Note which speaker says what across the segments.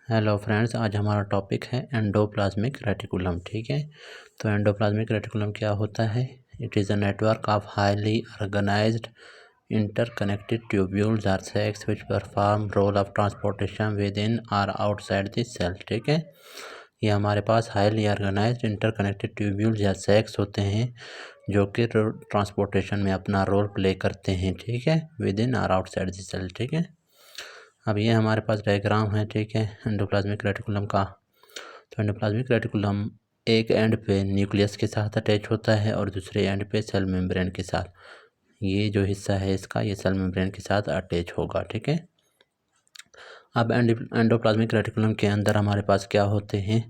Speaker 1: Hello friends, आज हमारा topic है एंडोप्लाज्मिक रेटिकुलम। ठीक है, तो एंडोप्लाज्मिक रेटिकुलम क्या होता है? It is a network of highly organised interconnected tubules or sacs which perform role of transportation within और आउटसाइड द सेल। ठीक है, ये हमारे पास हाईली ऑर्गेनाइज्ड इंटरकनेक्टेड ट्यूब्यूल्स या सैक्स होते हैं जो कि ट्रांसपोर्टेशन में अपना रोल प्ले करते हैं। ठीक है, विद इन और आउटसाइड द सेल। ठीक है, अब ये हमारे पास डायग्राम है। ठीक है, एंडोप्लाज्मिक रेटिकुलम का। तो एंडोप्लाज्मिक रेटिकुलम एक एंड पे न्यूक्लियस के साथ अटैच होता है और दूसरे एंड पे सेल मेम्ब्रेन के साथ। ये जो हिस्सा है इसका, ये सेल मेम्ब्रेन के साथ अटैच होगा। ठीक है, अब एंडोप्लाज्मिक रेटिकुलम के अंदर हमारे पास क्या होते हैं?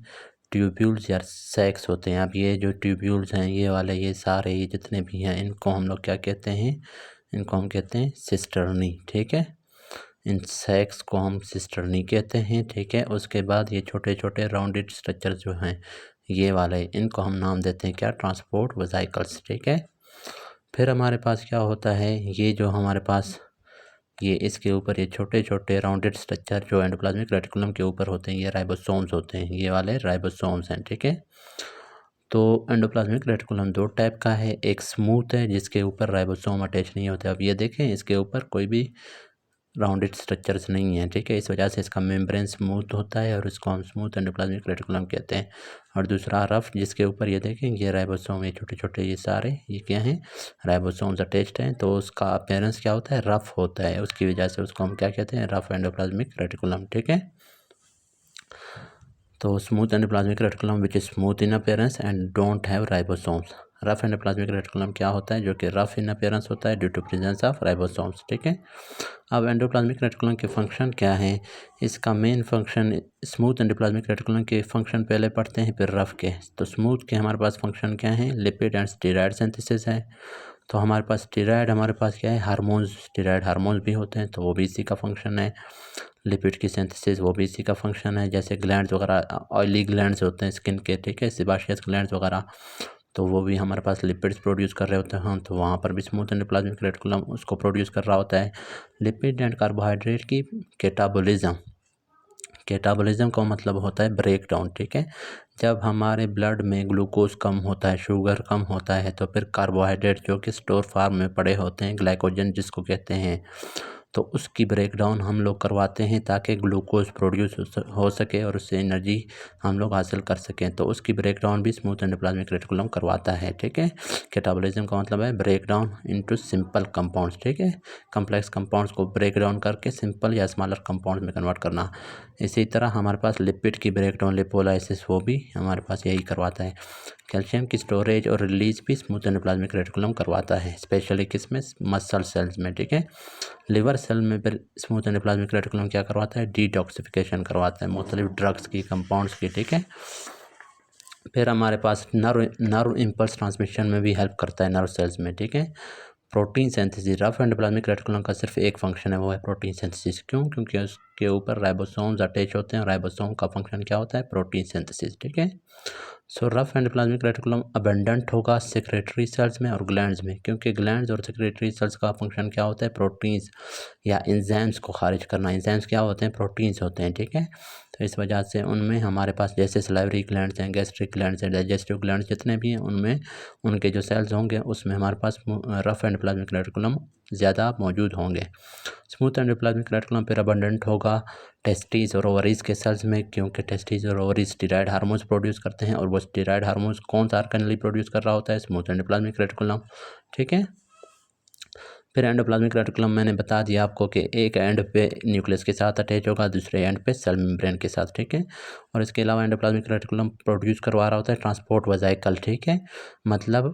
Speaker 1: ट्यूब्यूल्स या सैक्स होते हैं। अब ये जो ट्यूब्यूल्स हैं, ये वाले, ये सारे, ये जितने भी हैं, इनको हम लोग क्या कहते हैं? इनको हम कहते हैं सिस्टर्नी। ठीक है, इन सैक्स को हम सिस्टर्नी कहते हैं। ठीक है, उसके बाद ये छोटे छोटे राउंडेड स्ट्रक्चर जो हैं, ये वाले, इनको हम नाम देते हैं क्या? Transport vesicles. ठीक है, फिर हमारे पास क्या होता है? ये जो हमारे पास ये इसके ऊपर ये छोटे छोटे राउंडेड स्ट्रक्चर जो एंडोप्लाज्मिक रेटिकुलम के ऊपर होते हैं, ये राइबोसोम्स होते हैं। ये वाले राइबोसोम्स हैं। ठीक है, तो एंडोप्लाज्मिक रेटिकुलम दो टाइप का है। एक स्मूथ है जिसके ऊपर राइबोसोम अटैच नहीं होते। अब ये देखें, इसके ऊपर कोई भी राउंडेड स्ट्रक्चर्स नहीं है। ठीक है, इस वजह से इसका मेम्ब्रेन स्मूथ होता है और इसको हम स्मूथ एंडोप्लाज्मिक रेटिकुलम कहते हैं। और दूसरा रफ, जिसके ऊपर ये देखें, ये राइबोसोम, ये छोटे छोटे, ये सारे, ये क्या हैं? राइबोसोम्स अटैच्ड हैं। तो उसका अपीयरेंस क्या होता है? रफ होता है। उसकी वजह से उसको हम क्या कहते हैं? Rough endoplasmic reticulum. ठीक है, तो smooth endoplasmic reticulum which is smooth in appearance and don't have ribosomes. Rough endoplasmic reticulum क्या होता है? जो कि रफ इन अपीयरेंस होता है due to presence of ribosomes. ठीक है, अब एंडोप्लाज्मिक रेटिकुलम के फंक्शन क्या है? इसका main function, smooth endoplasmic reticulum के फंक्शन पहले पढ़ते हैं, फिर रफ के। तो स्मूथ के हमारे पास फंक्शन क्या है? लिपिड एंड स्टेरॉयड सिंथेसिस है। तो हमारे पास स्टेरॉयड, हमारे पास क्या है? हार्मोन्स, स्टेरॉयड हार्मोन्स भी होते हैं, तो वो भी इसी का फंक्शन है। लिपिड की सिंथेसिस, वो भी इसी का फंक्शन है। जैसे ग्लैंड्स वगैरह, ऑयली ग्लैंड्स होते हैं स्किन के, ठीक है, सिबाशियस ग्लैंड्स वगैरह, तो वो भी हमारे पास लिपिड्स प्रोड्यूस कर रहे होते हैं। हाँ, तो वहाँ पर भी स्मूथ एंडोप्लाज्मिक रेटिकुलम उसको प्रोड्यूस कर रहा होता है। लिपिड एंड कार्बोहाइड्रेट की कैटाबोलिज्म, कैटाबोलिज्म का मतलब होता है ब्रेक डाउन। ठीक है, जब हमारे ब्लड में ग्लूकोज कम होता है, शुगर कम होता है, तो फिर कार्बोहाइड्रेट जो कि स्टोर फार्म में पड़े होते हैं, ग्लाइकोजन जिसको कहते हैं, तो उसकी ब्रेकडाउन हम लोग करवाते हैं ताकि ग्लूकोज प्रोड्यूस हो सके और उससे एनर्जी हम लोग हासिल कर सकें। तो उसकी ब्रेकडाउन भी स्मूथ एंडोप्लाज्मिक रेटिकुलम करवाता है। ठीक है, कैटाबोलिज्म का मतलब है ब्रेकडाउन इनटू सिंपल कंपाउंड्स। ठीक है, कम्प्लेक्स कंपाउंड्स को ब्रेकडाउन करके सिंपल या स्मॉलर कंपाउंड्स में कन्वर्ट करना। इसी तरह हमारे पास लिपिड की ब्रेकडाउन, लिपोलाइसिस, वो भी हमारे पास यही करवाता है। कैल्शियम की स्टोरेज और रिलीज भी स्मूथ एंडोप्लाज्मिक रेटिकुलम करवाता है, स्पेशली किसमें? मसल सेल्स में। ठीक है, लिवर सेल में फिर स्मूथ एंडोप्लाज्मिक रेटिकुलम क्या करवाता है? डिटॉक्सिफिकेशन करवाता है मुख्तलिफ ड्रग्स की, कंपाउंड्स की। ठीक है, फिर हमारे पास नर्व इम्पल्स ट्रांसमिशन में भी हेल्प करता है, नर्व सेल्स में। ठीक है, protein synthesis, rough endoplasmic reticulum का सिर्फ एक फंक्शन है, वो है प्रोटीन सिंथेसिस। क्यों? क्योंकि उसके ऊपर राइबोसोम्स अटैच होते हैं और राइबोसोम का फंक्शन क्या होता है? Protein synthesis. ठीक है, so rough endoplasmic reticulum abundant होगा सेक्रेटरी सेल्स में और ग्लैंड्स में, क्योंकि ग्लैंड्स और सेक्रेटरी सेल्स का फंक्शन क्या होता है? प्रोटीन्स या एंजाइम्स को खारिज करना। एंजाइम्स क्या होते हैं? प्रोटीन्स होते हैं। ठीक है, तो इस वजह से उनमें हमारे पास जैसे सलाइवरी ग्लैंड्स हैं, गैस्ट्रिक ग्लैंड्स हैं, डाइजेस्टिव ग्लैंड्स जितने भी हैं, उनमें उनके जो सेल्स होंगे उसमें हमारे पास रफ एंडोप्लाज्मिक रेटिकुलम ज़्यादा मौजूद होंगे। स्मूथ एंडोप्लाज्मिक रेटिकुलम फिर अबंडेंट होगा टेस्टिस और ओवरीज के सेल्स में, क्योंकि टेस्टिस और ओवरीज स्टेरॉयड हार्मोन्स प्रोड्यूस करते हैं, और वो स्टेरॉयड हार्मोन्स कौन सा ऑर्गेनली प्रोड्यूस कर रहा होता है? Smooth endoplasmic reticulum. ठीक है, फिर एंडोप्लाज्मिक रेटिकुलम मैंने बता दिया आपको कि एक एंड पे न्यूक्लियस के साथ अटैच होगा, दूसरे एंड पे सेल मेम्ब्रेन के साथ। ठीक है, और इसके अलावा एंडोप्लाज्मिक रेटिकुलम प्रोड्यूस करवा रहा होता है ट्रांसपोर्ट वेसिकल। ठीक है, मतलब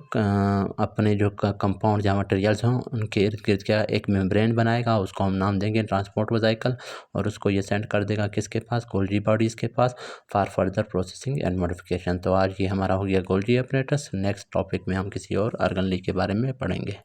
Speaker 1: अपने जो कंपाउंड या मटेरियल्स हों उनके इर्द गिर्द क्या एक मेम्ब्रेन बनाएगा, उसको हम नाम देंगे ट्रांसपोर्ट वेसिकल, और उसको ये सेंड कर देगा किसके पास? गोल्जी बॉडीज़ के पास, for further processing and modification. तो आज ये हमारा हो गया गोल्जी अपरेटस। नेक्स्ट टॉपिक में हम किसी और ऑर्गेनली के बारे में पढ़ेंगे।